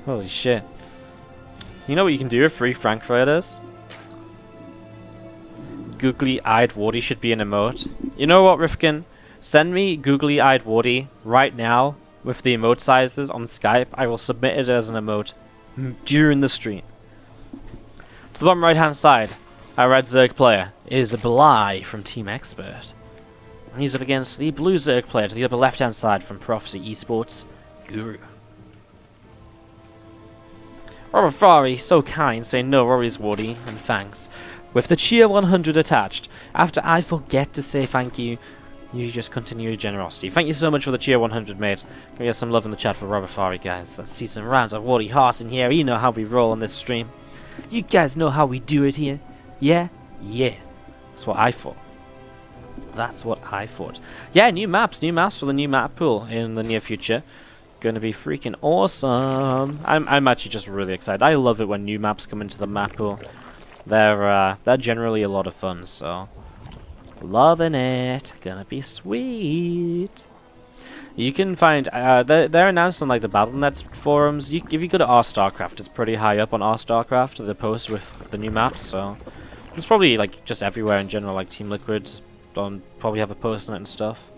Holy shit. You know what you can do with free Frankfurters? Googly-eyed Wardy should be an emote. You know what, Rifkin? Send me googly-eyed Wardy right now with the emote sizes on Skype. I will submit it as an emote during the stream. To the bottom right-hand side, our red Zerg player is Bly from Team Expert. He's up against the blue Zerg player to the upper left-hand side from Prophecy Esports, Guru. Robert Fari, so kind, saying no worries, Wardy, and thanks. With the cheer 100 attached, after I forget to say thank you, you just continue your generosity. Thank you so much for the cheer 100, mate. Can we get some love in the chat for Robert Fari, guys? Let's see some rounds of Wardy Hearts in here. You know how we roll on this stream. You guys know how we do it here. Yeah? Yeah. That's what I thought. That's what I thought. Yeah, new maps for the new map pool in the near future. Gonna be freaking awesome. I'm actually just really excited. I love it when new maps come into the map pool. They're generally a lot of fun, so loving it. Gonna be sweet. You can find they're announced on like the BattleNet forums. If you go to our StarCraft, it's pretty high up on our StarCraft. The post with the new maps, so it's probably like just everywhere in general. Like Team Liquid, probably have a post on it and stuff.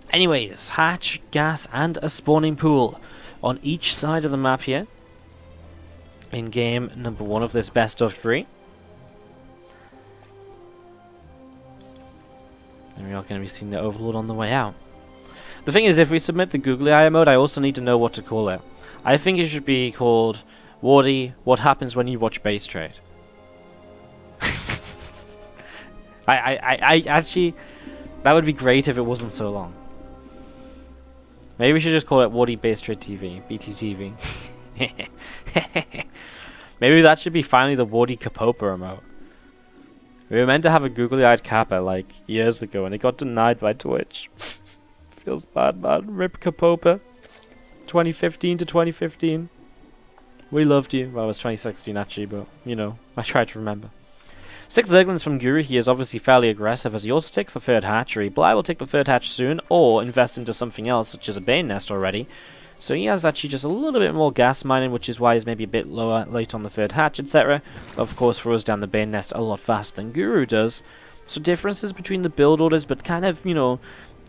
Anyways, hatch, gas, and a spawning pool on each side of the map here. In game number 1 of this best of 3. And we are going to be seeing the Overlord on the way out. The thing is, if we submit the googly eye mode, I also need to know what to call it. I think it should be called Wardy, what happens when you watch base trade. I actually, that would be great if it wasn't so long. Maybe we should just call it Wardy Base Trade TV, BTTV. Maybe that should be finally the Wardy Kapopa remote. We were meant to have a googly-eyed Kappa like years ago and it got denied by Twitch. Feels bad, man. Rip Kapopa. 2015 to 2015. We loved you. Well, it was 2016 actually, but you know, I tried to remember. 6 Zerglings from Guru. He is obviously fairly aggressive as he also takes the 3rd hatchery. Bly will take the 3rd hatch soon or invest into something else such as a Bane Nest already. So he has actually just a little bit more gas mining, which is why he's maybe a bit lower late on the 3rd hatch, etc. Of course, throws down the Bane Nest a lot faster than Guru does. So differences between the build orders, but kind of, you know,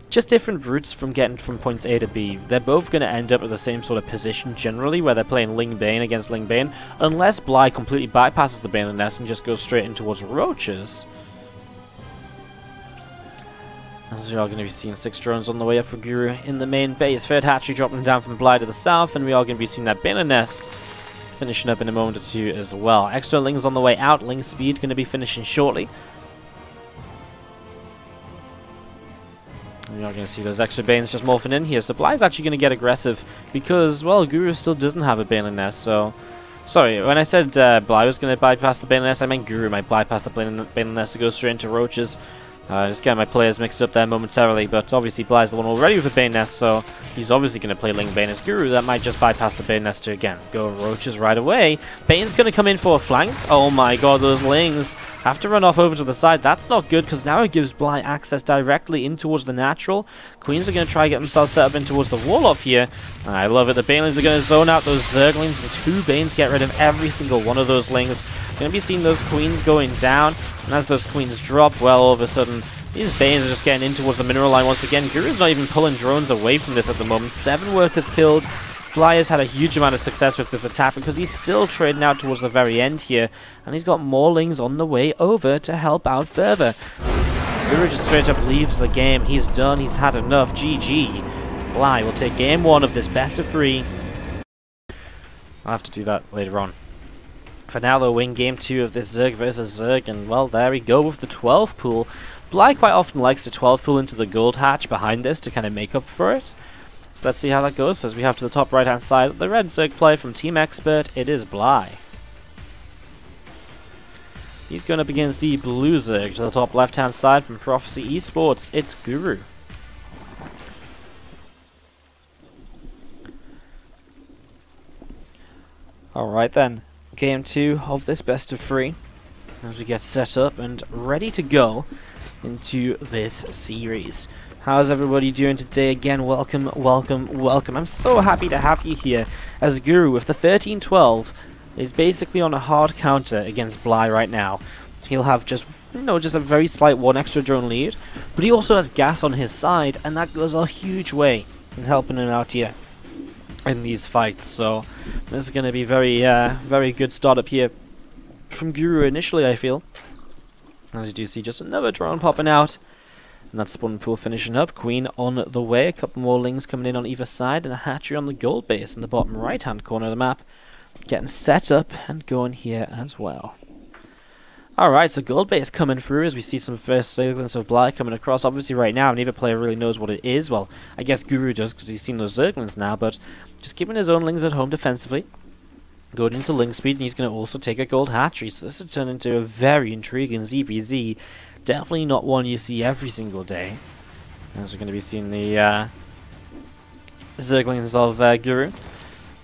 just different routes from getting from points A to B. They're both going to end up at the same sort of position generally, where they're playing Ling Bane against Ling Bane, unless Bly completely bypasses the Bane Nest and just goes straight in towards Roaches. As we are going to be seeing 6 drones on the way up for Guru in the main base. 3rd hatchery dropping down from Bly to the south, and we are going to be seeing that Bane Nest finishing up in a moment or two as well. Extra Lings on the way out. Ling Speed going to be finishing shortly. And we are going to see those extra Banes just morphing in here. So Bly's actually going to get aggressive because, well, Guru still doesn't have a Bane Nest, so... Sorry, when I said Bly was going to bypass the Bane Nest, I meant Guru might bypass the Bane Nest to go straight into Roaches. Just getting my players mixed up there momentarily, but obviously Bly's the one already with a Bane Nest, so he's obviously going to play Ling Bane as Guru. That might just bypass the Bane Nest to, again, go Roaches right away. Bane's going to come in for a flank. Oh my god, those Lings have to run off over to the side. That's not good, because now it gives Bly access directly in towards the natural. Queens are going to try to get themselves set up in towards the Warlock here. I love it. The Banelings are going to zone out those Zerglings, and 2 Banes get rid of every single one of those Lings. Going to be seeing those Queens going down, and as those Queens drop, well, all of a sudden, these Banes are just getting in towards the mineral line once again. Guru's not even pulling drones away from this at the moment. 7 workers killed. Bly has had a huge amount of success with this attack because he's still trading out towards the very end here, and he's got more Lings on the way over to help out further. Guru just straight up leaves the game. He's done. He's had enough. GG. Bly will take game 1 of this best of 3. I'll have to do that later on. For now, they'll win game 2 of this Zerg versus Zerg, and well, there we go with the 12 pool. Bly quite often likes to 12 pool into the gold hatch behind this to kind of make up for it. So let's see how that goes. As we have to the top right hand side, the red Zerg player from Team Expert, it is Bly. He's going up against the blue Zerg to the top left hand side from Prophecy Esports, it's Guru. Alright then, game 2 of this best of 3. As we get set up and ready to go into this series. How's everybody doing today? Again, welcome, welcome, welcome. I'm so happy to have you here as Guru with the 13-12 is basically on a hard counter against Bly right now. He'll have just a very slight one extra drone lead, but he also has gas on his side, and that goes a huge way in helping him out here in these fights. So this is going to be very good startup here from Guru initially, I feel. As you do see, just another drone popping out. And that spawn pool finishing up. Queen on the way. A couple more lings coming in on either side. And a hatchery on the gold base in the bottom right hand corner of the map. Getting set up and going here as well. Alright, so gold base coming through as we see some first Zerglings of Bly coming across. Obviously right now neither player really knows what it is. Well, I guess Guru does because he's seen those Zerglings now. But just keeping his own lings at home defensively. Going into ling speed, and he's going to also take a gold hatchery. So this has turned into a very intriguing ZvZ. Definitely not one you see every single day. As we're going to be seeing the Zerglings of Guru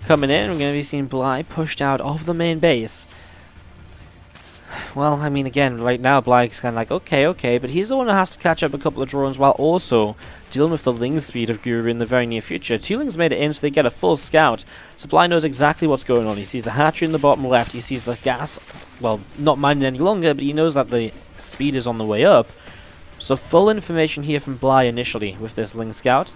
coming in. We're going to be seeing Bly pushed out of the main base. Well, I mean, again, right now Bly's kind of like, okay, but he's the one who has to catch up a couple of drones while also dealing with the ling speed of Guru in the very near future. Two lings made it in, so they get a full scout. So Bly knows exactly what's going on. He sees the hatchery in the bottom left, he sees the gas, well, not mining any longer, but he knows that the speed is on the way up. So full information here from Bly initially with this ling scout.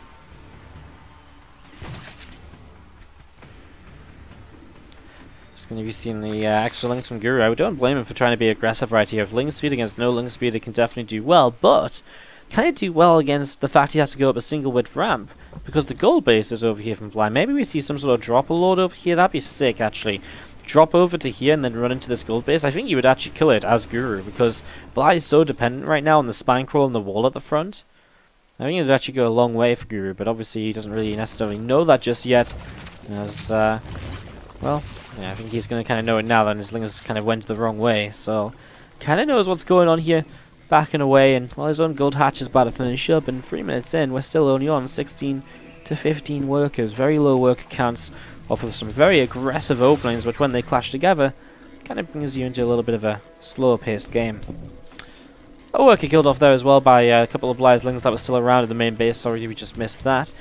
Just going to be seeing the extra lings from Guru. I don't blame him for trying to be aggressive right here. If ling speed against no ling speed, it can definitely do well, but can it do well against the fact he has to go up a single width ramp? Because the gold base is over here from Bly. Maybe we see some sort of dropper load over here. That'd be sick, actually. Drop over to here and then run into this gold base. I think you would actually kill it as Guru, because Bly is so dependent right now on the spine crawl and the wall at the front. I think it would actually go a long way for Guru, but obviously he doesn't really necessarily know that just yet. As, well, yeah, I think he's going to kind of know it now that his lings kind of went the wrong way. So, kind of knows what's going on here, backing away, and well, his own gold hatch is about to finish up, and 3 minutes in, we're still only on 16 to 15 workers. Very low worker counts off of some very aggressive openings, which when they clash together, kind of brings you into a little bit of a slower paced game. A worker killed off there as well by a couple of Bly's lings that were still around in the main base. Sorry, we just missed that.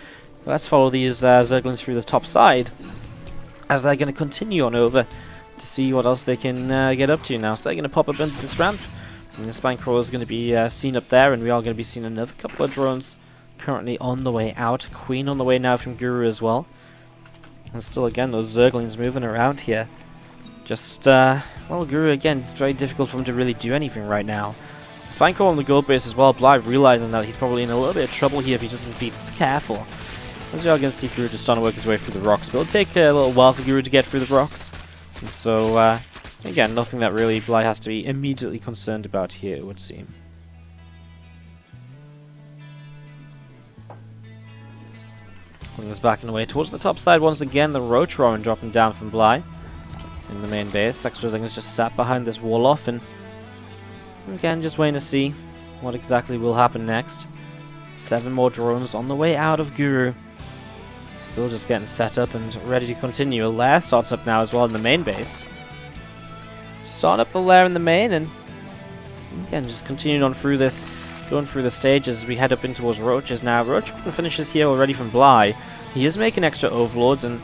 But let's follow these Zerglings through the top side, as they're going to continue on over to see what else they can get up to now. So they're going to pop up into this ramp, and the spine crawler is going to be seen up there, and we are going to be seeing another couple of drones currently on the way out. Queen on the way now from Guru as well. And still, again, those Zerglings moving around here. Just, well, Guru, again, it's very difficult for him to really do anything right now. Spine crawler on the gold base as well. Bly realizing that he's probably in a little bit of trouble here if he doesn't be careful. As we are going to see Guru just trying to work his way through the rocks, but it'll take a little while for Guru to get through the rocks. And so, again, nothing that really Bly has to be immediately concerned about here, it would seem. Putting us back in the way towards the top side once again. The Roach Roaring dropping down from Bly in the main base. Extra thing is just sat behind this wall off, and again, just waiting to see what exactly will happen next. 7 more drones on the way out of Guru. Still just getting set up and ready to continue. A lair starts up now as well in the main base. Starting up the lair in the main, and again, just continuing on through this, going through the stages as we head up in towards Roaches now. Roach finishes here already from Bly. He is making extra overlords, and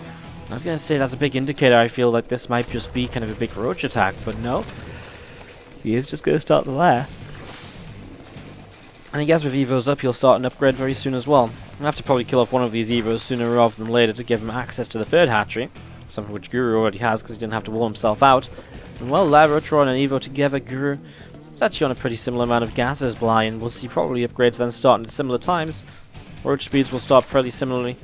I was going to say that's a big indicator. I feel like this might just be kind of a big Roach attack, but no. He is just going to start the lair. And I guess with Evos up, he'll start an upgrade very soon as well. I'll have to probably kill off one of these Evos sooner rather than later to give him access to the 3rd hatchery, something which Guru already has because he didn't have to wall himself out. And well, Roach-Roaring and Evo together, Guru is actually on a pretty similar amount of gas as Bly, and we'll see probably upgrades then starting at similar times. Roach speeds will start pretty similarly.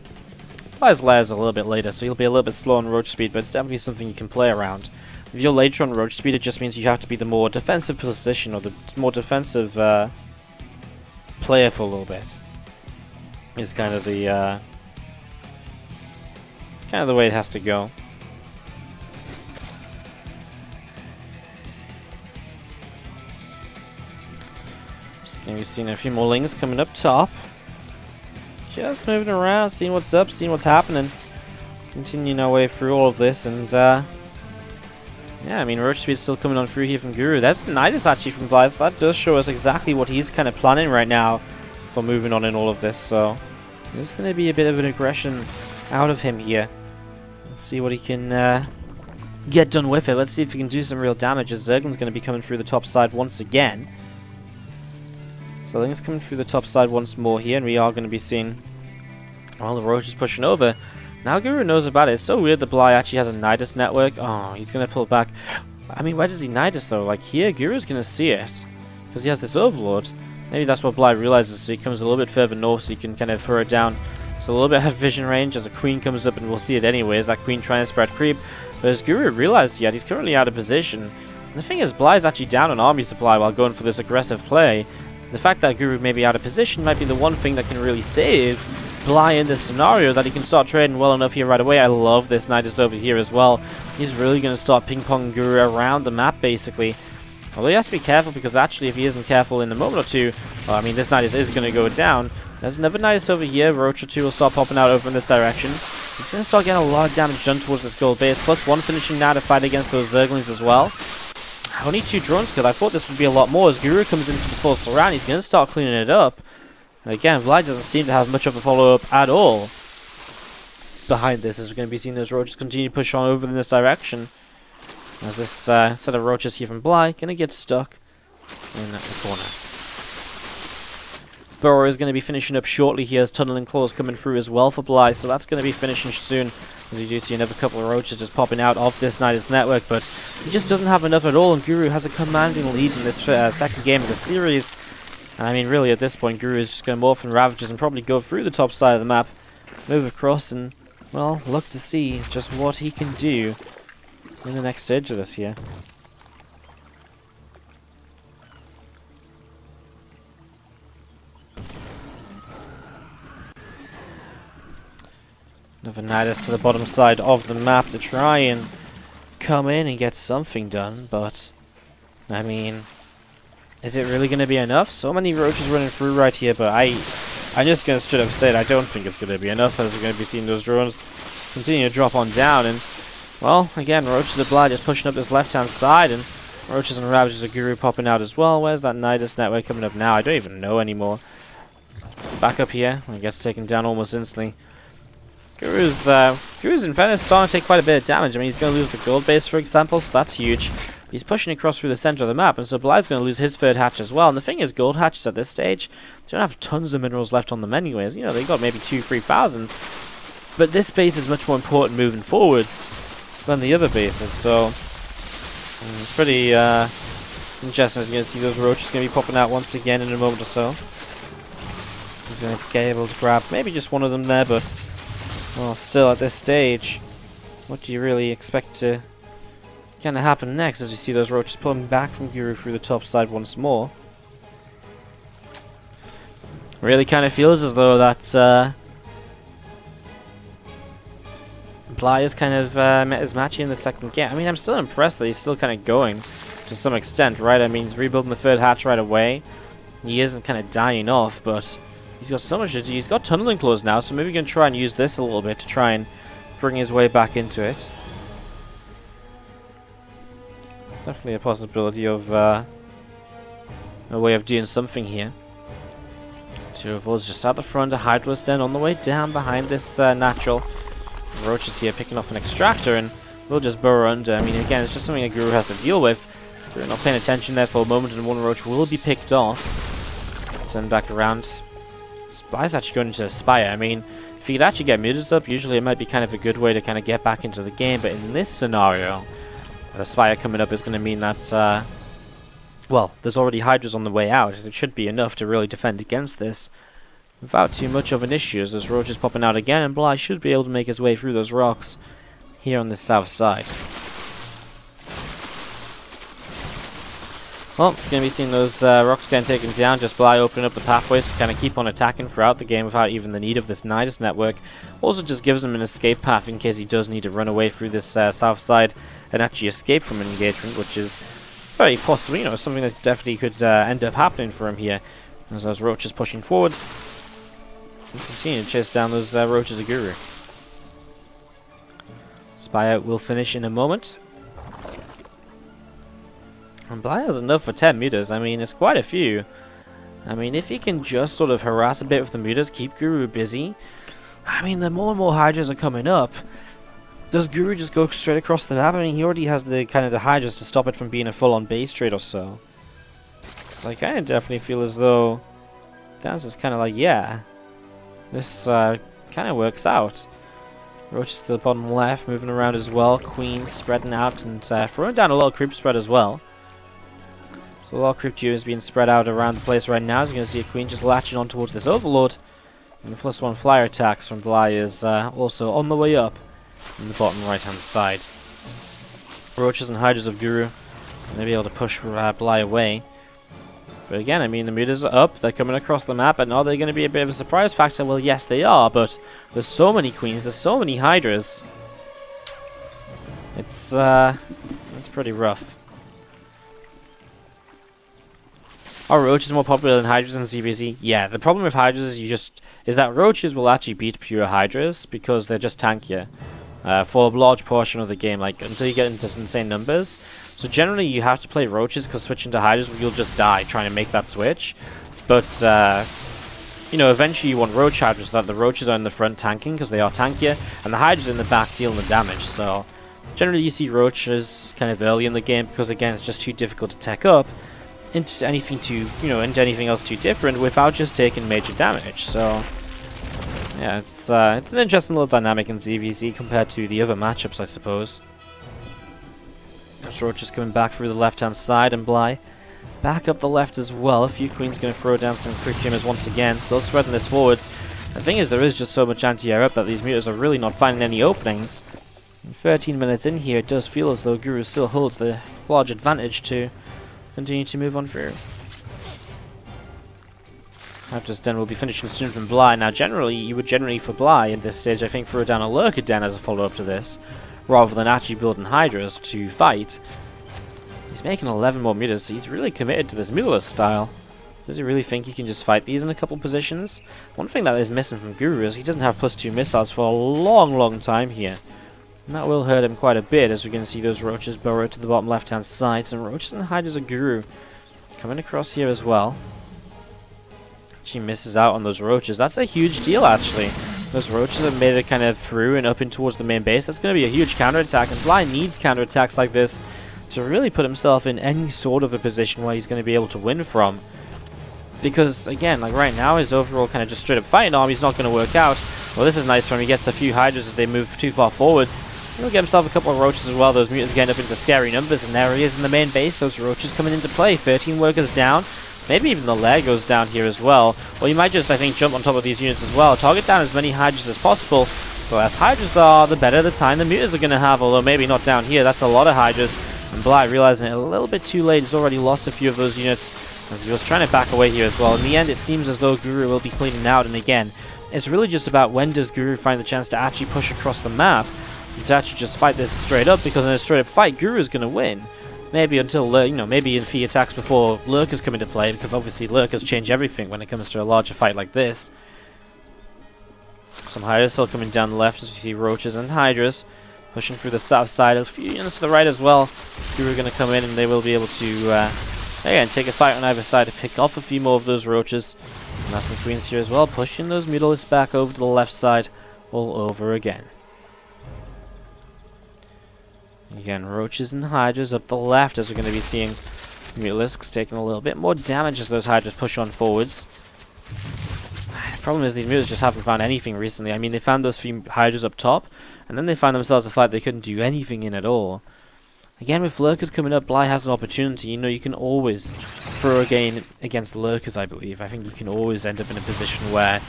Bly's lair is a little bit later, so he'll be a little bit slow on Roach speed, but it's definitely something you can play around. If you're later on Roach speed, it just means you have to be the more defensive position, or the more defensive player for a little bit. Is kind of the way it has to go. Just gonna be seeing a few more lings coming up top. Just moving around, seeing what's up, seeing what's happening. Continuing our way through all of this, and yeah, I mean, Roach Speed's still coming on through here from Guru. There's Nidus actually from Bly, so that does show us exactly what he's kind of planning right now. for moving on in all of this. So there's going to be a bit of an aggression out of him here. Let's see what he can get done with it. Let's see if he can do some real damage, as Zerglin's going to be coming through the top side once again. So I think it's coming through the top side once more here, and we are going to be seeing, well, the Roach is pushing over. Now Guru knows about it. It's so weird that Bly actually has a Nidus network. Oh, he's going to pull back. I mean, where does he Nidus though? Like here, Guru's going to see it, because he has this Overlord. Maybe that's what Bly realizes, so he comes a little bit further north so he can kind of throw it down. So a little bit ahead of vision range as a Queen comes up, and we'll see it anyways. That Queen trying to spread creep. But as Guru realized yet, he's currently out of position. And the thing is, Bly's actually down on army supply while going for this aggressive play. The fact that Guru may be out of position might be the one thing that can really save Bly in this scenario, that he can start trading well enough here right away. I love this Nidus over here as well. He's really going to start ping-ponging Guru around the map, basically. Although he has to be careful, because actually if he isn't careful in a moment or two, well, I mean, this Nidus is going to go down. There's another Nidus over here. Roach or two will start popping out over in this direction. He's going to start getting a lot of damage done towards this gold base. Plus one finishing now to fight against those Zerglings as well. Only 2 drones killed. I thought this would be a lot more. As Guru comes in for the full surround, he's going to start cleaning it up. And again, Vlad doesn't seem to have much of a follow-up at all behind this, as we're going to be seeing those Roaches continue to push on over in this direction. As this set of Roaches here from Bly going to get stuck in the corner. Burrow is going to be finishing up shortly here, as Tunneling Claws coming through as well for Bly, so that's going to be finishing soon. As you do see another couple of Roaches just popping out of this Nidus network, but he just doesn't have enough at all, and Guru has a commanding lead in this second game of the series. And I mean, really at this point, Guru is just going to morph and Ravages and probably go through the top side of the map, move across, and, well, look to see just what he can do in the next stage of this here. Another Nidus to the bottom side of the map to try and come in and get something done, but I mean, is it really going to be enough? So many Roaches running through right here, but I'm just going to straight up say it, I don't think it's going to be enough, as we're going to be seeing those drones continue to drop on down. And, well, again, Roaches are Bly just pushing up this left-hand side, and Roaches and Ravages of Guru popping out as well. Where's that Nidus network coming up now? I don't even know anymore. Back up here, I guess taken down almost instantly. Guru's in fairness starting to take quite a bit of damage. I mean, he's going to lose the gold base, for example, so that's huge. He's pushing across through the center of the map, and so Bly's going to lose his third hatch as well. And the thing is, gold hatches at this stage, they don't have tons of minerals left on them anyways. You know, they got maybe 2,000-3,000. But this base is much more important moving forwards than the other bases, so it's pretty interesting. As you're going to see those Roaches going to be popping out once again in a moment or so. He's going to be able to grab maybe just one of them there, but, well, still at this stage, what do you really expect to kind of happen next, as we see those Roaches pulling back from Guru through the top side once more? Really kind of feels as though that Bly has kind of met his match in the second game. I mean, I'm still impressed that he's still kind of going to some extent, right? I mean, he's rebuilding the third hatch right away. He isn't kind of dying off, but he's got so much to do. He's got Tunneling Claws now, so maybe we can try and use this a little bit to try and bring his way back into it. Definitely a possibility of a way of doing something here. Two of those just at the front, a Hydra's Den on the way down behind this natural. Roaches here picking off an extractor, and we'll just burrow under. I mean, again, it's just something a Guru has to deal with. We're not paying attention there for a moment, and one Roach will be picked off. Send back around. Spy's actually going into Spire. I mean, if he could actually get mutas up, usually it might be kind of a good way to kind of get back into the game, but in this scenario, the Spire coming up is going to mean that, well, there's already Hydras on the way out. It should be enough to really defend against this without too much of an issue, as there's Roaches popping out again, and Bly should be able to make his way through those rocks here on the south side. Well, going to be seeing those rocks getting taken down, just Bly opening up the pathways to kind of keep on attacking throughout the game without even the need of this Nidus network. Also just gives him an escape path in case he does need to run away through this south side and actually escape from an engagement, which is very possible, you know, something that definitely could end up happening for him here. As those Roaches pushing forwards, and continue to chase down those Roaches of Guru. Spy out will finish in a moment. And Bly has enough for 10 meters. I mean, it's quite a few. I mean, if he can just sort of harass a bit with the mutas, keep Guru busy. I mean, the more and more Hydras are coming up. Does Guru just go straight across the map? I mean, he already has the kind of the Hydras to stop it from being a full-on base trade or so. So I kind of definitely feel as though Dan's is kind of like, yeah, this kind of works out. Roaches to the bottom left, moving around as well. Queen spreading out and throwing down a little creep spread as well. So a lot of creep duos being spread out around the place right now. As you're going to see a Queen just latching on towards this Overlord. And the +1 flyer attacks from Bly is also on the way up in the bottom right hand side. Roaches and Hydras of Guru may be able to push Bly away. But again, I mean, the mutas are up, they're coming across the map, and are they going to be a bit of a surprise factor? Well, yes, they are, but there's so many Queens, there's so many Hydras. It's pretty rough. Are Roaches more popular than Hydras in ZvZ? Yeah, the problem with Hydras is that Roaches will actually beat pure Hydras because they're just tankier. For a large portion of the game, like until you get into insane numbers. So generally you have to play Roaches because switching to Hydras, you'll just die trying to make that switch. But, you know, eventually you want Roach Hydras, so that the Roaches are in the front tanking because they are tankier, and the Hydras in the back dealing the damage. So generally you see Roaches kind of early in the game because, again, it's just too difficult to tech up into anything else too different without just taking major damage. So yeah, it's an interesting little dynamic in ZvZ compared to the other matchups, I suppose. Roach is coming back through the left-hand side, and Bly back up the left as well. A few Queens going to throw down some quick jammers once again, still spreading this forwards. The thing is, there is just so much anti-air up that these mutas are really not finding any openings. And 13 minutes in here, it does feel as though Guru still holds the large advantage to continue to move on through. Raptor's Den will be finishing soon from Bly. Now, you would generally for Bly at this stage, I think, throw down a Lurker Den as a follow-up to this, rather than actually building Hydras to fight. He's making 11 more mutas, so he's really committed to this mutalist style. Does he really think he can just fight these in a couple positions? One thing that is missing from Guru is he doesn't have +2 missiles for a long time here. And that will hurt him quite a bit, as we're going to see those Roaches burrow to the bottom left-hand side. Some Roaches and Hydras of Guru coming across here as well. She misses out on those Roaches. That's a huge deal, actually. Those Roaches have made it kind of through and up in towards the main base. That's going to be a huge counterattack, and Bly needs counterattacks like this to really put himself in any sort of a position where he's going to be able to win from. Because, again, like right now, his overall kind of just straight up fighting army is not going to work out. Well, this is nice for him. He gets a few Hydras as they move too far forwards. He'll get himself a couple of Roaches as well. Those mutants get up into scary numbers, and there he is in the main base. Those Roaches coming into play. 13 workers down. Maybe even the lair goes down here as well. Or you might just, I think, jump on top of these units as well. Target down as many Hydras as possible. The less Hydras there are, the better the time the mutas are going to have. Although maybe not down here. That's a lot of Hydras. And Bly, realizing it a little bit too late, has already lost a few of those units as he was trying to back away here as well. In the end, it seems as though Guru will be cleaning out. And again, it's really just about when does Guru find the chance to actually push across the map. And to actually just fight this straight up. Because in a straight up fight, Guru is going to win. Maybe until, maybe in few attacks before Lurkers come into play, because obviously Lurkers change everything when it comes to a larger fight like this. Some Hydras still coming down the left as we see Roaches and Hydras pushing through the south side. A few units to the right as well. Guru are going to come in and they will be able to, again, take a fight on either side to pick off a few more of those Roaches. And that's some Queens here as well, pushing those Mutalisks back over to the left side all over again. Again, Roaches and Hydras up the left, as we're going to be seeing Mutalisks taking a little bit more damage as those Hydras push on forwards. The problem is these Mutalisks just haven't found anything recently. I mean, they found those few Hydras up top, and then they found themselves a fight they couldn't do anything in at all. Again, with Lurkers coming up, Bly has an opportunity. You can always throw a game against Lurkers, I believe. I think you can always end up in a position where,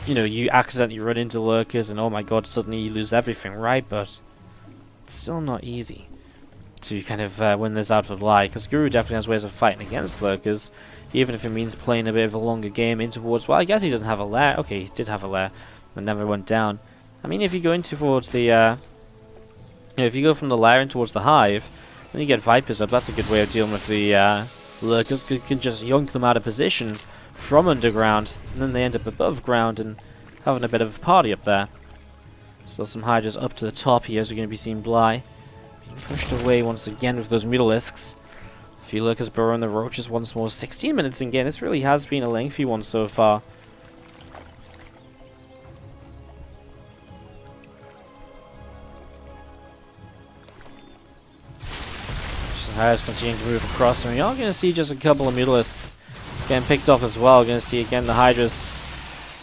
you accidentally run into Lurkers and, oh my god, suddenly you lose everything, right? But it's still not easy to kind of win this out for Bly, because Guru definitely has ways of fighting against Lurkers, even if it means playing a bit of a longer game in towards, well, I guess he doesn't have a lair. Okay, he did have a lair that never went down. I mean, if you go into towards the, if you go from the lair in towards the hive, then you get Vipers up. That's a good way of dealing with the Lurkers. You can just yoink them out of position from underground, and then they end up above ground and having a bit of a party up there. Still some Hydras up to the top here, as we're going to be seeing Bly being pushed away once again with those Mutalisks. A few lurkers burrowing the roaches once more. 16 minutes in game. This really has been a lengthy one so far. Hydras continue to move across, and we are going to see just a couple of Mutalisks getting picked off as well. Going to see again the Hydras,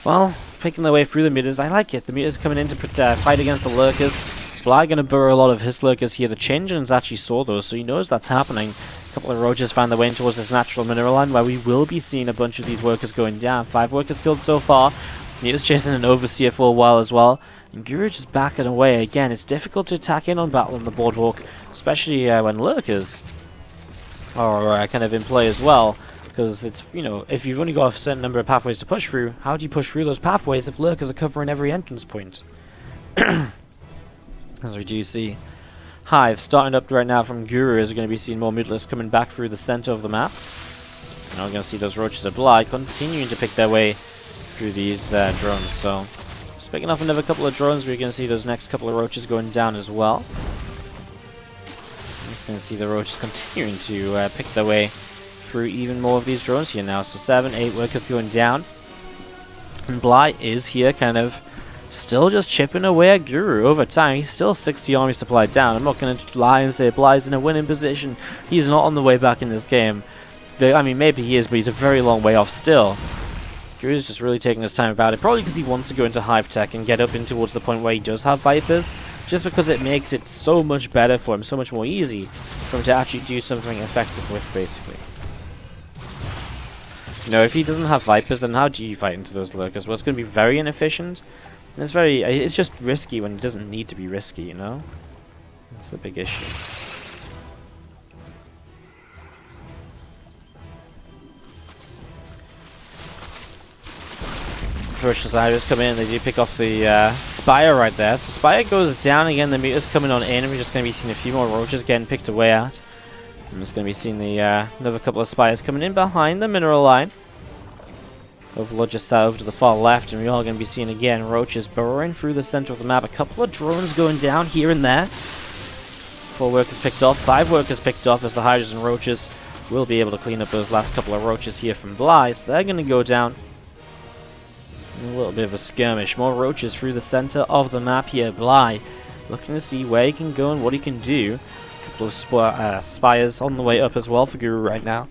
well, picking their way through the Mutas. I like it. The Mutas coming in to fight against the Lurkers. Bly going to burrow a lot of his Lurkers here. The Change Engines actually saw those, so he knows that's happening. A couple of Roaches found their way in towards this natural mineral line, where we will be seeing a bunch of these workers going down. 5 workers killed so far. Mutas chasing an Overseer for a while as well. And Guru just backing away. Again, it's difficult to attack in on Battle on the Boardwalk, especially when Lurkers are kind of in play as well. Because it's, you know, if you've only got a certain number of pathways to push through, how do you push through those pathways if Lurkers are covering every entrance point? As we do see Hive starting up right now from Guru, as we're going to be seeing more Mutalisks coming back through the center of the map. Now we're going to see those Roaches of Bly continuing to pick their way through these drones. So, just picking off another couple of drones, we're going to see those next couple of Roaches going down as well. I'm just going to see the Roaches continuing to pick their way through even more of these drones here now. So 7, 8 workers going down. And Bly is here kind of still just chipping away at Guru over time. He's still 60 army supply down. I'm not going to lie and say Bly's in a winning position. He's not on the way back in this game. But, I mean, maybe he is, but he's a very long way off still. Guru's just really taking his time about it, probably because he wants to go into Hive Tech and get up in towards the point where he does have Vipers, just because it makes it so much better for him, so much more easy for him to actually do something effective with, basically. You know, if he doesn't have Vipers, then how do you fight into those Lurkers? Well, it's going to be very inefficient. It's just risky when it doesn't need to be risky, you know? That's the big issue. Ferocious Hydras come in, they do pick off the Spire right there. So Spire goes down again, the Mutas coming on in, and we're just going to be seeing a few more Roaches getting picked away at. I'm just going to be seeing the another couple of Spires coming in behind the mineral line. Overlord just sat over to the far left, and we're all going to be seeing again Roaches burrowing through the center of the map. A couple of drones going down here and there. 4 workers picked off, 5 workers picked off, as the Hydras and Roaches will be able to clean up those last couple of Roaches here from Bly. So they're going to go down. A little bit of a skirmish. More Roaches through the center of the map here. Bly looking to see where he can go and what he can do. A couple of Spires on the way up as well for Guru right now.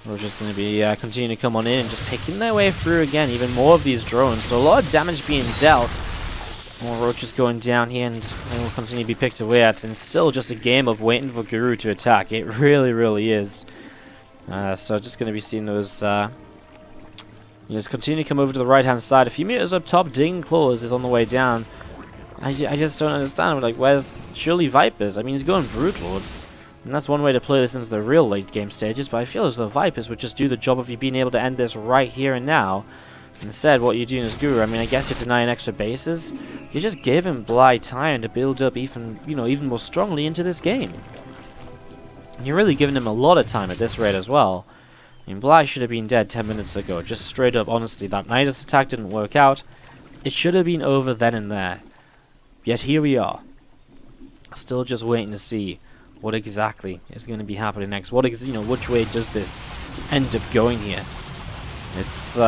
Roaches going to be continuing to come on in and just picking their way through again. Even more of these drones. So a lot of damage being dealt. More Roaches going down here, and they will continue to be picked away at. And still just a game of waiting for Guru to attack. It really, really is. So just going to be seeing those... just continue to come over to the right-hand side. A few meters up top, Ding Claws is on the way down. I just don't understand. Like, where's surely Vipers? I mean, he's going Broodlords. And that's one way to play this into the real late game stages. But I feel as though Vipers would just do the job of you being able to end this right here and now. Instead, what you're doing as Guru, I mean, I guess you're denying extra bases. You're just giving Bly time to build up even more strongly into this game. And you're really giving him a lot of time at this rate as well. I mean, Bly should have been dead 10 minutes ago. Just straight up, honestly, that Nidus attack didn't work out. It should have been over then and there. Yet here we are. Still just waiting to see what exactly is going to be happening next. Which way does this end up going here? It's,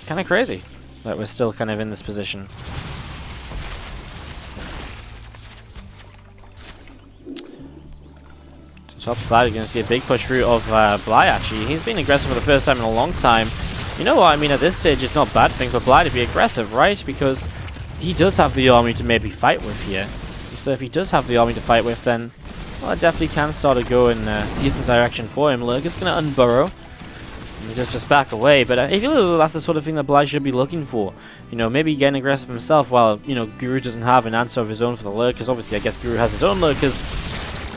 kind of crazy that we're still kind of in this position. To top side, you're going to see a big push through of Bly, actually. He's been aggressive for the first time in a long time. You know what, I mean, at this stage, it's not a bad thing for Bly to be aggressive, right? Because he does have the army to maybe fight with here. So if he does have the army to fight with, then, well, it definitely can start to go in a decent direction for him. Lurker's going to unburrow. Just back away, but I feel that's the sort of thing that Bly should be looking for. You know, maybe getting aggressive himself while, Guru doesn't have an answer of his own for the Lurkers. Obviously, I guess Guru has his own Lurkers.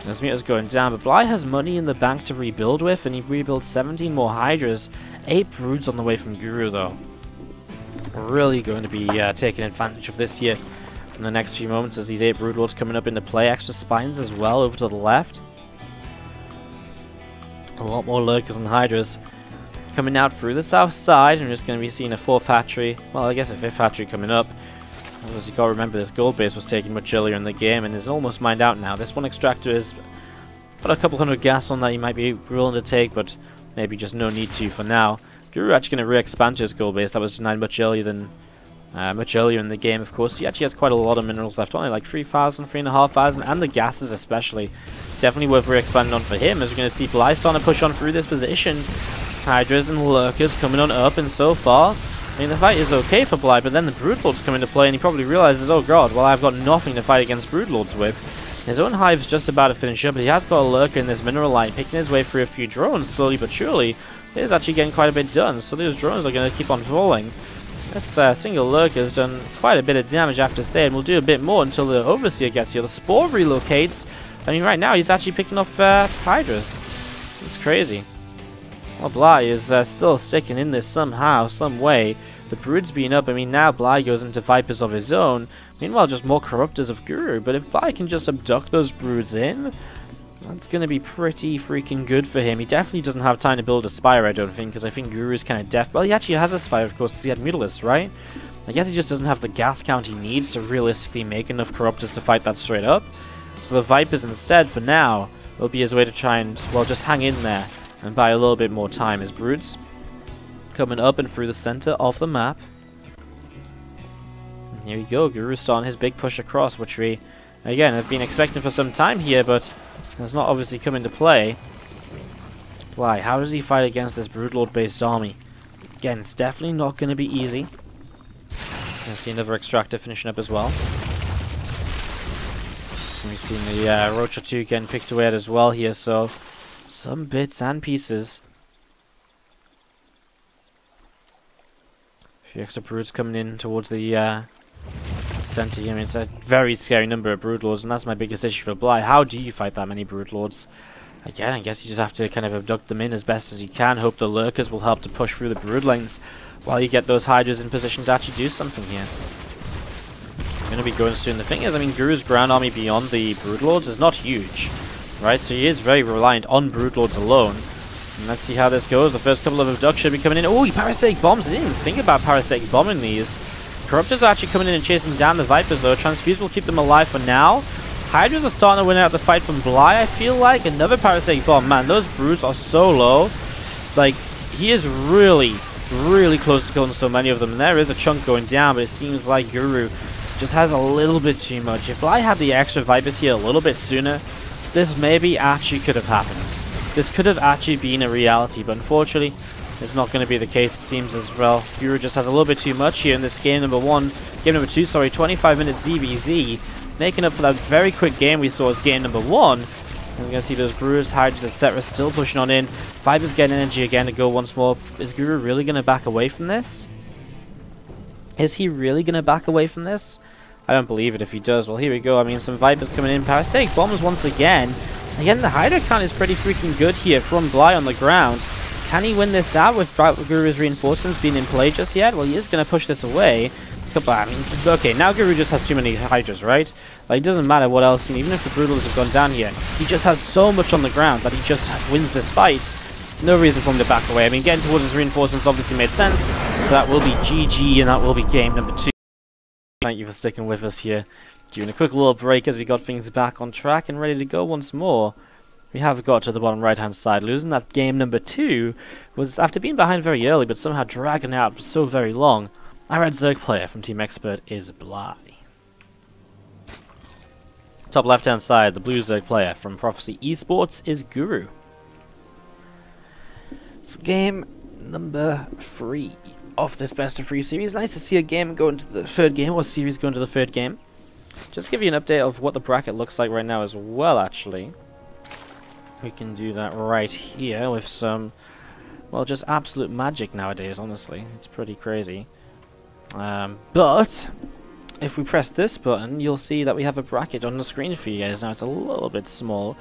This meter's going down, but Bly has money in the bank to rebuild with, and he rebuilds 17 more Hydras. 8 Broods on the way from Guru, though. We're really going to be taking advantage of this here in the next few moments as these 8 Broodlords coming up into play. Extra Spines as well over to the left. A lot more Lurkers and Hydras coming out through the south side. I'm just going to be seeing a 4th hatchery. Well, I guess a 5th hatchery coming up. Obviously, you got to remember this gold base was taken much earlier in the game and is almost mined out now. This one extractor is got a couple hundred gas on that you might be willing to take, but maybe just no need to for now. Guru actually going to re-expand his gold base that was denied much earlier in the game, of course. He actually has quite a lot of minerals left, only like 3,000, 3,500, and the gases especially. Definitely worth re-expanding on for him, as we're going to see Bly starting to push on through this position. Hydras and Lurkers coming on up, and so far, I mean, the fight is okay for Bly, but then the Broodlords come into play, and he probably realizes, oh god, well, I've got nothing to fight against Broodlords with. His own hive's just about to finish up, but he has got a Lurker in this mineral line, picking his way through a few drones, slowly but surely. He's actually getting quite a bit done, so those drones are going to keep on falling. This single Lurker has done quite a bit of damage, I have to say, and will do a bit more until the Overseer gets here. The Spore relocates. I mean, right now, he's actually picking off Hydras. It's crazy. Well, Bly is still sticking in this somehow, some way. The Brood's being up. I mean, now Bly goes into Vipers of his own. Meanwhile, just more Corruptors of Guru. But if Bly can just abduct those Broods in, that's going to be pretty freaking good for him. He definitely doesn't have time to build a Spire, I don't think, because I think Guru's kind of deaf. Well, he actually has a Spire, of course, because he had Mutalisk, right? I guess he just doesn't have the gas count he needs to realistically make enough Corruptors to fight that straight up. So the Vipers instead, for now, will be his way to try and, well, just hang in there and buy a little bit more time. His Broods coming up and through the center of the map. And here we go, Guru starting his big push across, which we, again, have been expecting for some time here, but has not obviously come into play. Why? How does he fight against this Broodlord-based army? Again, it's definitely not going to be easy. Gonna see another extractor finishing up as well. So we've seen the Roach or 2 getting picked away at as well here, so some bits and pieces. A few extra Broods coming in towards the center here. I mean, it's a very scary number of Broodlords, and that's my biggest issue for Bly. How do you fight that many Broodlords? Again, I guess you just have to kind of abduct them in as best as you can, hope the Lurkers will help to push through the Brood lanes while you get those Hydras in position to actually do something here. Going to be going soon. The thing is, I mean, Guru's ground army beyond the Broodlords is not huge, right? So he is very reliant on Broodlords alone. And let's see how this goes. The first couple of abducts should be coming in. Oh, he parasitic bombs. I didn't even think about parasitic bombing these. Corruptors are actually coming in and chasing down the Vipers, though. Transfuse will keep them alive for now. Hydras are starting to win out the fight from Bly, I feel like. Another parasitic bomb. Man, those Broods are so low. Like, he is really, really close to killing so many of them. And there is a chunk going down, but it seems like Guru just has a little bit too much. If Bly had the extra Vipers here a little bit sooner, this maybe actually could have happened. This could have actually been a reality, but unfortunately, it's not going to be the case, it seems, as well. Guru just has a little bit too much here in this game number 2, sorry, 25 minutes ZvZ, making up for that very quick game we saw as game number 1. We're going to see those Brewers, Hydras, etc. still pushing on in. Vipers getting energy again to go once more. Is Guru really going to back away from this? Is he really going to back away from this? I don't believe it if he does. Well, here we go. I mean, some Vipers coming in. Parasitic bombs once again. Again, the Hydra count is pretty freaking good here from Bly on the ground. Can he win this out with Guru's reinforcements being in play just yet? Well, he is going to push this away. I mean, okay, now Guru just has too many Hydras, right? Like, it doesn't matter what else, even if the Brutals have gone down here, he just has so much on the ground that he just wins this fight. No reason for him to back away. I mean, getting towards his reinforcements obviously made sense. That will be GG, and that will be game number 2. Thank you for sticking with us here. Doing a quick little break as we got things back on track and ready to go once more. We have got to the bottom right-hand side. Losing that game number 2 was after being behind very early, but somehow dragging out for so very long. Our red Zerg player from Team Expert is Bly. Top left-hand side, the blue Zerg player from Prophecy Esports is Guru. It's game number 3 of this best of 3 series. Nice to see a game go into the third game, or series go into the third game. Just give you an update of what the bracket looks like right now as well, actually. We can do that right here with some, well, just absolute magic nowadays, honestly. It's pretty crazy. But if we press this button, you'll see that we have a bracket on the screen for you guys. Now it's a little bit small.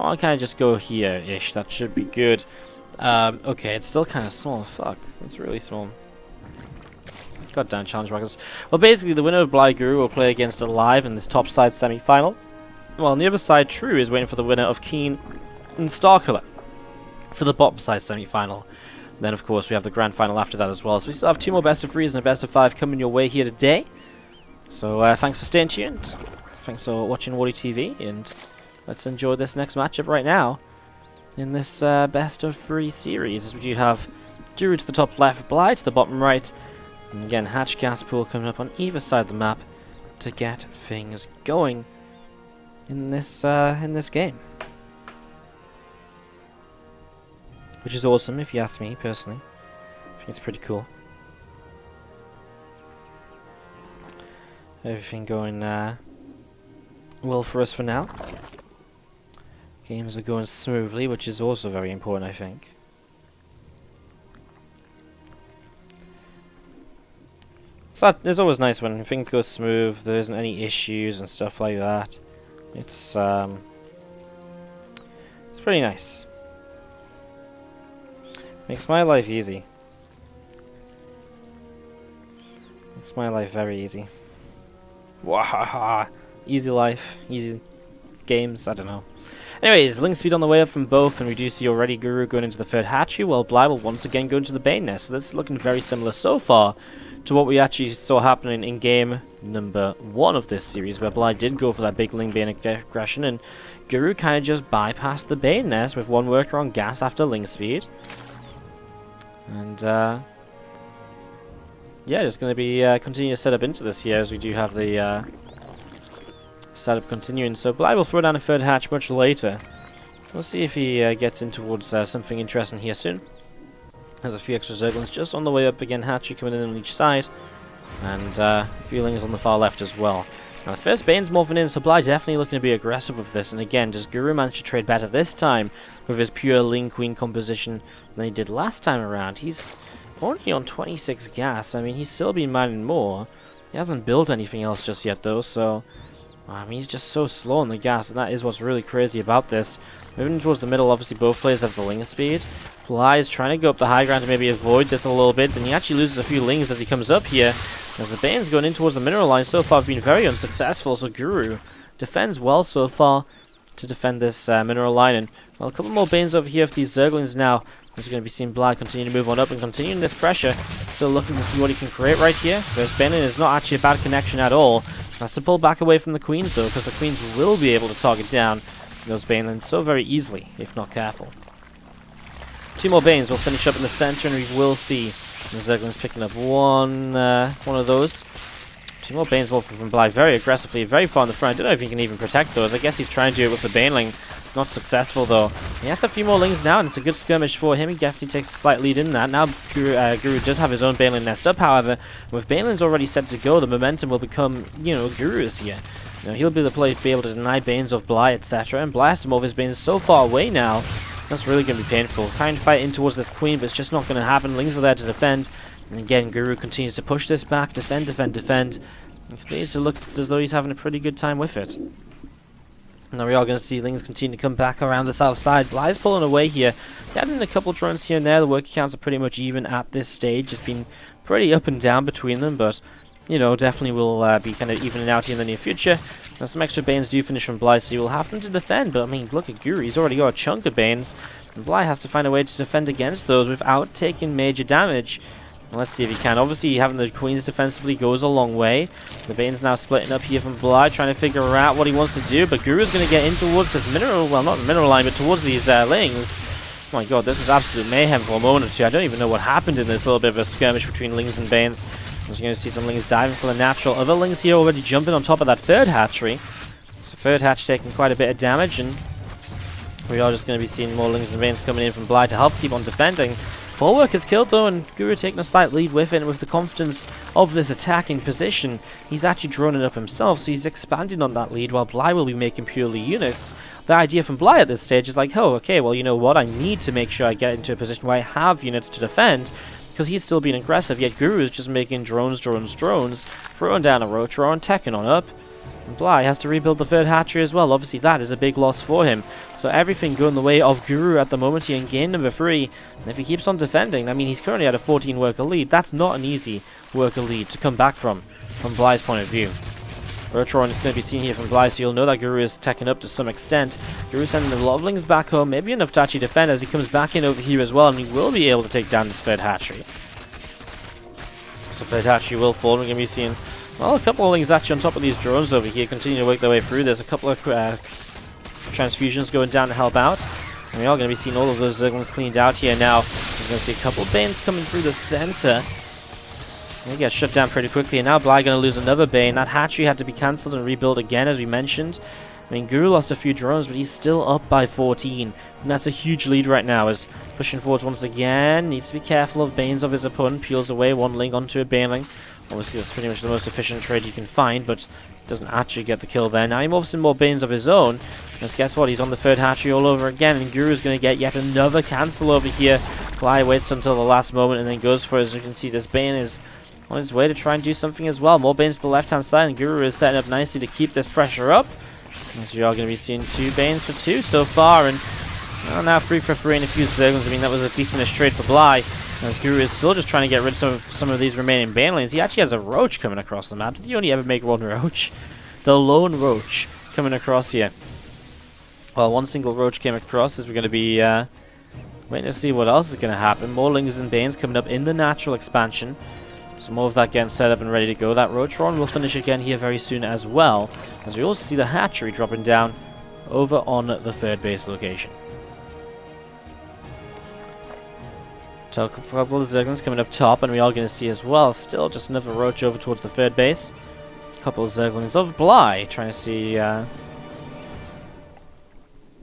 I'll kind of just go here-ish. That should be good. Okay, it's still kind of small. Fuck, it's really small. Goddamn challenge brackets. Well, basically, the winner of Bly Guru will play against Alive in this top side semi-final. While on the other side, True is waiting for the winner of Keen and Starkiller for the bottom side semi-final. Then, of course, we have the grand final after that as well. So we still have 2 more best of 3s and a best of 5 coming your way here today. So thanks for staying tuned. Thanks for watching WardiTV, and let's enjoy this next matchup right now in this best of 3 series. As we do have Guru to the top left, Bly to the bottom right, and again Hatch Gas Pool coming up on either side of the map to get things going in this game, which is awesome if you ask me personally. I think it's pretty cool. Everything going well for us for now. Games are going smoothly, which is also very important, I think. It's always nice when things go smooth, there isn't any issues and stuff like that. It's pretty nice. Makes my life easy. Makes my life very easy. Wahaha! Easy life, easy games, I don't know. Anyways, link speed on the way up from both, and we do see already Guru going into the third hatchery, while Bly will once again go into the Bane nest. So this is looking very similar so far to what we actually saw happening in game number 1 of this series, where Bly did go for that big Ling Bane aggression, and Guru kind of just bypassed the Bane nest with one worker on gas after Ling speed. And yeah, just going to be continue to set up into this here, as we do have the setup continuing. So Bly will throw down a third hatch much later. We'll see if he gets in towards something interesting here soon. There's a few extra Zerglings just on the way up. Again, hatchery coming in on each side, and a few Lings on the far left as well. Now the first Bane's morphing in, so Bly definitely looking to be aggressive with this. And again, does Guru manage to trade better this time with his pure Ling Queen composition than he did last time around? He's only on 26 gas. I mean, he's still been mining more. He hasn't built anything else just yet though, so I mean, he's just so slow on the gas, and that is what's really crazy about this. Moving towards the middle, obviously both players have the Ling speed. Bly is trying to go up the high ground to maybe avoid this a little bit, and he actually loses a few Lings as he comes up here. As the Bane's going in towards the mineral line, so far have been very unsuccessful, so Guru defends well so far to defend this mineral line. And well, a couple more Banes over here for these Zerglings now. As you're going to be seeing Bly continue to move on up and continuing this pressure. Still looking to see what he can create right here. First Baneling is not actually a bad connection at all. Has to pull back away from the Queens though, because the Queens will be able to target down those Banelings so very easily, if not careful. 2 more Banes will finish up in the center, and we will see the Zerglings picking up one of those. 2 more Banes morphing from Bly very aggressively, very far in the front. I don't know if he can even protect those. I guess he's trying to do it with the Baneling. Not successful though. He has a few more Lings now, and it's a good skirmish for him. He definitely takes a slight lead in that. Now Guru does have his own Baneling nest up, however. With Banelings already set to go, the momentum will become, you know, Guru's here. You know, he'll be the player to be able to deny Banes of Bly, etc. And blast him off his Banes so far away now. That's really going to be painful. Trying to fight in towards this Queen, but it's just not going to happen. Lings are there to defend. And again, Guru continues to push this back. Defend, defend, defend. It continues to look as though he's having a pretty good time with it. Now we are going to see Lings continue to come back around the south side. Bly's pulling away here. He had in a couple drones here and there. The work counts are pretty much even at this stage. It's been pretty up and down between them, but you know, definitely will be kind of evening out here in the near future. Now some extra Banes do finish from Bly, so you will have them to defend. But I mean, look at Guru. He's already got a chunk of Banes, and Bly has to find a way to defend against those without taking major damage. Let's see if he can. Obviously, having the Queens defensively goes a long way. The Bane's now splitting up here from Bly, trying to figure out what he wants to do. But Guru's going to get in towards this mineral, well, not the mineral line, but towards these Lings. Oh my god, this is absolute mayhem for a moment or two. I don't even know what happened in this little bit of a skirmish between Lings and Banes. As you're going to see some Lings diving for the natural. Other Lings here already jumping on top of that third hatchery. So third hatch taking quite a bit of damage, and we are just going to be seeing more Lings and Banes coming in from Bly to help keep on defending. 4 workers killed though, and Guru taking a slight lead with it, and with the confidence of this attacking position, he's actually drawn it up himself, so he's expanding on that lead while Bly will be making purely units. The idea from Bly at this stage is like, oh, okay, well, you know what, I need to make sure I get into a position where I have units to defend, because he's still being aggressive, yet Guru is just making drones, throwing down a Rotron, teching on up. And Bly has to rebuild the third hatchery as well. Obviously that is a big loss for him. So everything going the way of Guru at the moment here in game number 3. And if he keeps on defending, I mean, he's currently at a 14 worker lead. That's not an easy worker lead to come back from Bly's point of view. Rotron is going to be seen here from Bly, so you'll know that Guru is teching up to some extent. Guru sending the lot of lings back home, maybe enough to actually defend as he comes back in over here as well, and he will be able to take down this third hatchery. So third hatchery will fall. We're going to be seeing, well, a couple of lings actually on top of these drones over here, continue to work their way through. There's a couple of transfusions going down to help out. And we are going to be seeing all of those Zerglings cleaned out here now. We're going to see a couple of Banes coming through the center. They get shut down pretty quickly, and now Bly going to lose another Bane. That hatchery had to be cancelled and rebuilt again, as we mentioned. I mean, Guru lost a few drones, but he's still up by 14. And that's a huge lead right now, as pushing forwards once again. Needs to be careful of Banes of his opponent. Peels away one Ling onto a Baneling. Obviously, that's pretty much the most efficient trade you can find, but doesn't actually get the kill there. Now he moves in more Banes of his own. Let's guess what, he's on the third hatchery all over again, and Guru's going to get yet another cancel over here. Bly waits until the last moment and then goes for it. As you can see, this Bane is on his way to try and do something as well. More Banes to the left-hand side, and Guru is setting up nicely to keep this pressure up. As we are going to be seeing 2 Banes for 2 so far, and well, now 3 for 3 in a few seconds. I mean, that was a decentish trade for Bly, as Guru is still just trying to get rid of some of these remaining Bane lanes. He actually has a Roach coming across the map. Did he only ever make one Roach? The lone Roach coming across here. Well, one single Roach came across, as we're going to be waiting to see what else is going to happen. More Lings and Banes coming up in the natural expansion. So more of that getting set up and ready to go. That Rotron will finish again here very soon as well, as we also see the hatchery dropping down over on the third base location. So a couple of Zerglings coming up top, and we are going to see as well still just another Roach over towards the third base. A couple of Zerglings of Bly trying to see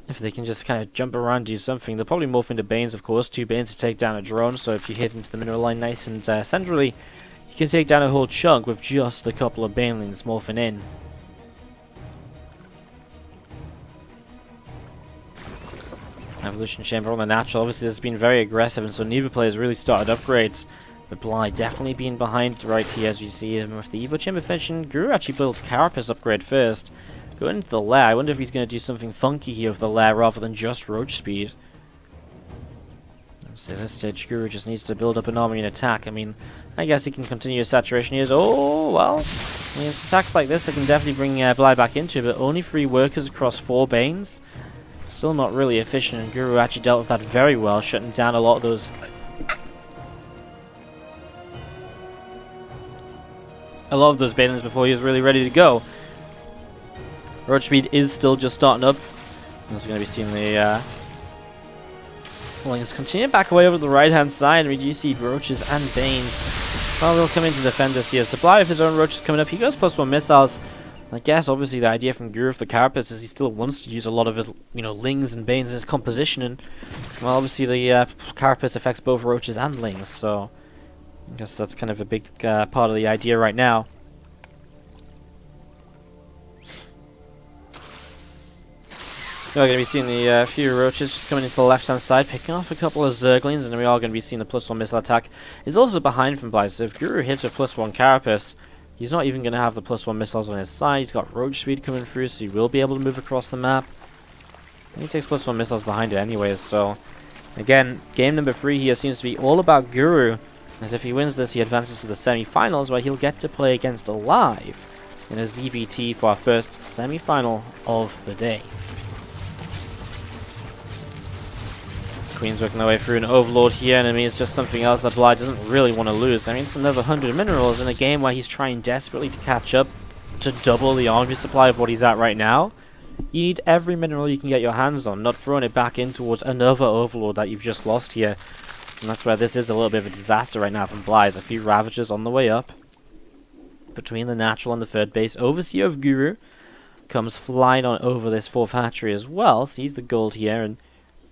if they can just kind of jump around, do something. They'll probably morph into Banes, of course. 2 Banes to take down a drone, so if you hit into the mineral line nice and centrally, you can take down a whole chunk with just a couple of Banelings morphing in. Evolution Chamber on the natural. Obviously, this has been very aggressive, and so neither player's really started upgrades. But Bly definitely being behind right here, as you see him with the Evo Chamber finishing. Guru actually builds Carapace upgrade first. Going into the lair. I wonder if he's going to do something funky here with the lair rather than just Roach speed. So at this stage, Guru just needs to build up an army and attack. I mean, I guess he can continue his saturation here. Oh, well. I mean, it's attacks like this that can definitely bring Bly back into it, but only 3 workers across 4 Banes. Still not really efficient, and Guru actually dealt with that very well, shutting down a lot of those... Banelings before he was really ready to go. Roach speed is still just starting up. As we're going to be seeing the... Lings continue back away over the right-hand side, and we do see Roaches and Banes. Well, they'll come in to defend us here. Supply of his own Roaches coming up. He goes +1 missiles. I guess, obviously, the idea from Guru for Carapace is he still wants to use a lot of his, Lings and Banes in his composition, and, well, obviously the Carapace affects both Roaches and Lings, so I guess that's kind of a big part of the idea right now. We're going to be seeing the few Roaches just coming into the left-hand side, picking off a couple of Zerglings, and we are going to be seeing the +1 missile attack. He's also behind from Bly, so if Guru hits with +1 Carapace, he's not even going to have the +1 missiles on his side. He's got Roach speed coming through, so he will be able to move across the map. And he takes +1 missiles behind it anyways, so... Again, game number 3 here seems to be all about Guru, as if he wins this, he advances to the semi-finals, where he'll get to play against Alive in a ZvT for our first semi-final of the day. Queen's working their way through an Overlord here, and I mean, it's just something else that Bly doesn't really want to lose. I mean, it's another 100 minerals in a game where he's trying desperately to catch up to double the army supply of what he's at right now. You need every mineral you can get your hands on, not throwing it back in towards another Overlord that you've just lost here. And that's where this is a little bit of a disaster right now from Bly. There's a few Ravagers on the way up. Between the natural and the third base, Overseer of Guru comes flying on over this 4th hatchery as well. Sees the gold here, and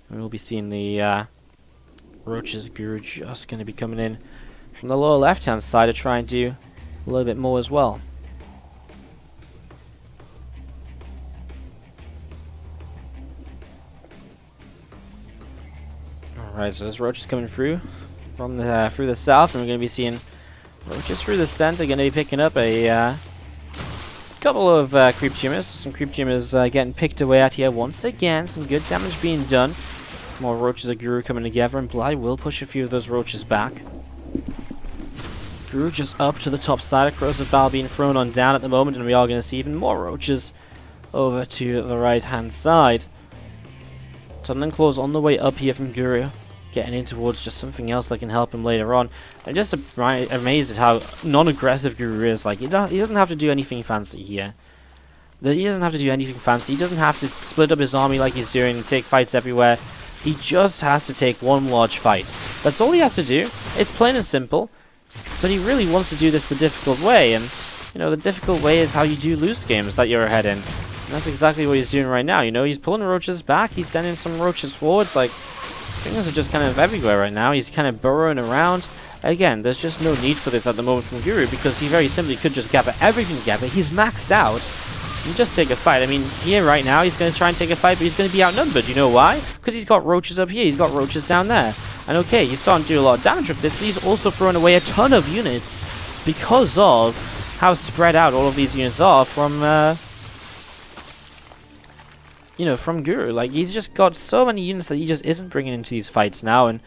we'll be seeing the Roaches. Guru just going to be coming in from the lower left-hand side to try and do a little bit more as well. Alright, so this Roach is coming through from the through the south, and we're going to be seeing Roaches through the center. Going to be picking up a couple of creep tumors. Some creep tumors getting picked away at here once again. Some good damage being done. More Roaches of Guru coming together, and Bly will push a few of those Roaches back. Guru just up to the top side. Corrosive Ball being thrown on down at the moment, and we are going to see even more roaches over to the right-hand side. Tunneling Claws on the way up here from Guru, getting in towards just something else that can help him later on. I'm just amazed at how non-aggressive Guru is. Like, he doesn't have to do anything fancy here. He doesn't have to do anything fancy. He doesn't have to split up his army like he's doing and take fights everywhere. He just has to take one large fight. That's all he has to do. It's plain and simple. But he really wants to do this the difficult way, and you know, the difficult way is how you do lose games that you're ahead in. And that's exactly what he's doing right now. You know, he's pulling roaches back, he's sending some roaches forwards, like, things are just kind of everywhere right now. He's kind of burrowing around. Again, there's just no need for this at the moment from Guru, because he very simply could just gather everything together. He's maxed out and just take a fight. I mean, here right now, he's going to try and take a fight, but he's going to be outnumbered. You know why? Because he's got roaches up here, he's got roaches down there. And okay, he's starting to do a lot of damage with this, but he's also throwing away a ton of units because of how spread out all of these units are from, you know, from Guru. Like, he's just got so many units that he just isn't bringing into these fights now, and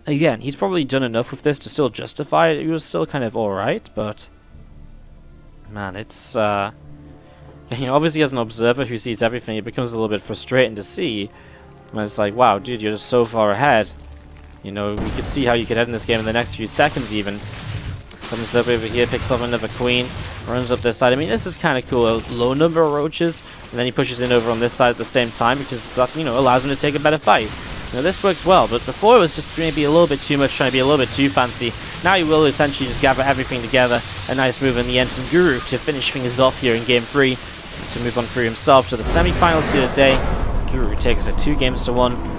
again, he's probably done enough with this to still justify it. It was still kind of alright, but man, it's, you know, obviously as an observer who sees everything, it becomes a little bit frustrating to see when it's like, wow, dude, you're just so far ahead. You know, we could see how you could head in this game in the next few seconds even. Comes up over here, picks up another queen, runs up this side. I mean, this is kind of cool. A low number of roaches, and then he pushes in over on this side at the same time because that, you know, allows him to take a better fight. You know, this works well, but before it was just maybe a little bit too much, trying to be a little bit too fancy. Now he will essentially just gather everything together. A nice move in the end from Guru to finish things off here in Game 3, to move on through himself to the semi-finals here today. Guru takes it 2-1.